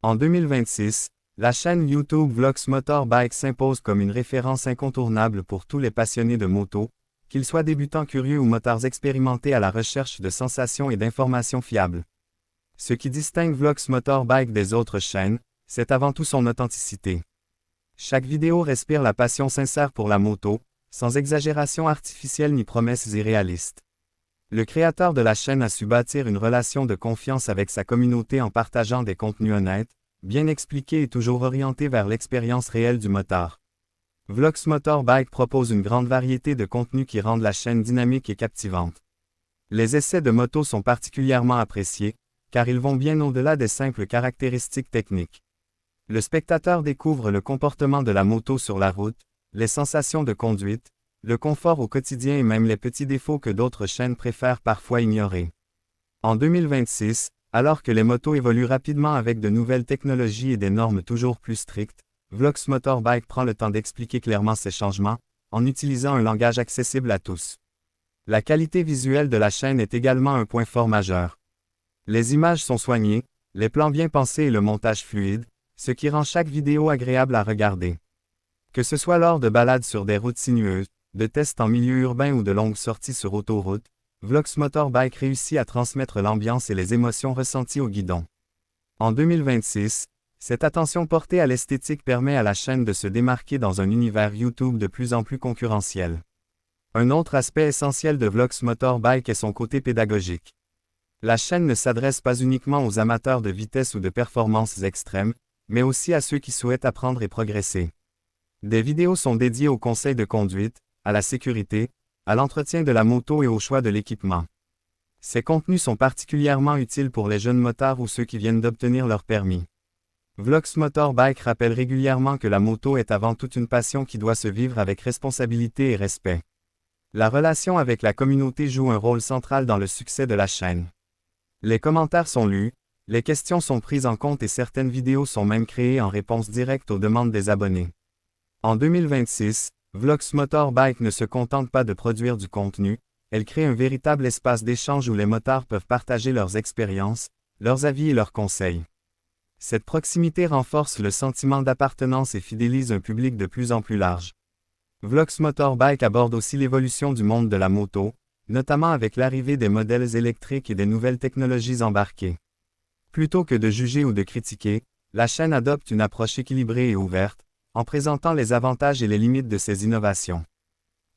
En 2026, la chaîne YouTube Vlox Motorbike s'impose comme une référence incontournable pour tous les passionnés de moto, qu'ils soient débutants curieux ou motards expérimentés à la recherche de sensations et d'informations fiables. Ce qui distingue Vlox Motorbike des autres chaînes, c'est avant tout son authenticité. Chaque vidéo respire la passion sincère pour la moto, sans exagération artificielle ni promesses irréalistes. Le créateur de la chaîne a su bâtir une relation de confiance avec sa communauté en partageant des contenus honnêtes, bien expliqués et toujours orientés vers l'expérience réelle du motard. Vlox Motorbike propose une grande variété de contenus qui rendent la chaîne dynamique et captivante. Les essais de moto sont particulièrement appréciés, car ils vont bien au-delà des simples caractéristiques techniques. Le spectateur découvre le comportement de la moto sur la route, les sensations de conduite, le confort au quotidien et même les petits défauts que d'autres chaînes préfèrent parfois ignorer. En 2026, alors que les motos évoluent rapidement avec de nouvelles technologies et des normes toujours plus strictes, Vlox Motorbike prend le temps d'expliquer clairement ces changements, en utilisant un langage accessible à tous. La qualité visuelle de la chaîne est également un point fort majeur. Les images sont soignées, les plans bien pensés et le montage fluide, ce qui rend chaque vidéo agréable à regarder. Que ce soit lors de balades sur des routes sinueuses, de tests en milieu urbain ou de longues sorties sur autoroute, Vlox Motorbike réussit à transmettre l'ambiance et les émotions ressenties au guidon. En 2026, cette attention portée à l'esthétique permet à la chaîne de se démarquer dans un univers YouTube de plus en plus concurrentiel. Un autre aspect essentiel de Vlox Motorbike est son côté pédagogique. La chaîne ne s'adresse pas uniquement aux amateurs de vitesse ou de performances extrêmes, mais aussi à ceux qui souhaitent apprendre et progresser. Des vidéos sont dédiées aux conseils de conduite, à la sécurité, à l'entretien de la moto et au choix de l'équipement. Ces contenus sont particulièrement utiles pour les jeunes motards ou ceux qui viennent d'obtenir leur permis. Vlox Motorbike rappelle régulièrement que la moto est avant tout une passion qui doit se vivre avec responsabilité et respect. La relation avec la communauté joue un rôle central dans le succès de la chaîne. Les commentaires sont lus, les questions sont prises en compte et certaines vidéos sont même créées en réponse directe aux demandes des abonnés. En 2026, Vlox Motorbike ne se contente pas de produire du contenu, elle crée un véritable espace d'échange où les motards peuvent partager leurs expériences, leurs avis et leurs conseils. Cette proximité renforce le sentiment d'appartenance et fidélise un public de plus en plus large. Vlox Motorbike aborde aussi l'évolution du monde de la moto, notamment avec l'arrivée des modèles électriques et des nouvelles technologies embarquées. Plutôt que de juger ou de critiquer, la chaîne adopte une approche équilibrée et ouverte, en présentant les avantages et les limites de ces innovations.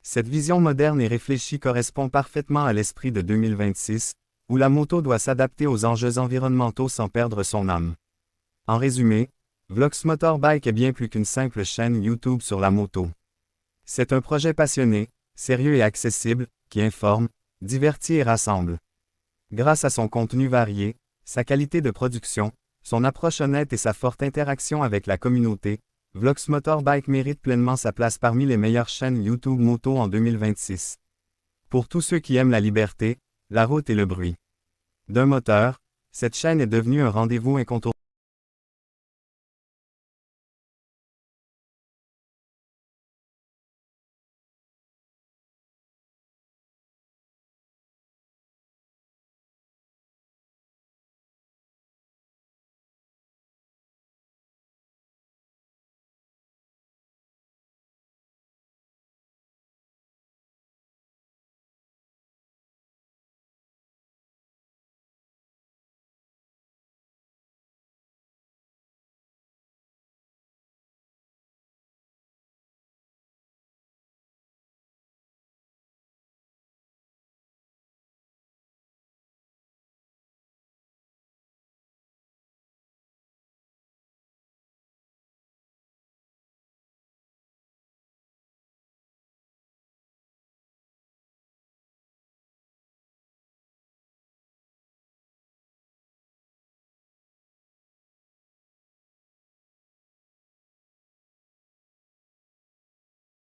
Cette vision moderne et réfléchie correspond parfaitement à l'esprit de 2026, où la moto doit s'adapter aux enjeux environnementaux sans perdre son âme. En résumé, Vlox Motorbike est bien plus qu'une simple chaîne YouTube sur la moto. C'est un projet passionné, sérieux et accessible, qui informe, divertit et rassemble. Grâce à son contenu varié, sa qualité de production, son approche honnête et sa forte interaction avec la communauté, Vlox Motorbike mérite pleinement sa place parmi les meilleures chaînes YouTube moto en 2026. Pour tous ceux qui aiment la liberté, la route et le bruit d'un moteur, cette chaîne est devenue un rendez-vous incontournable.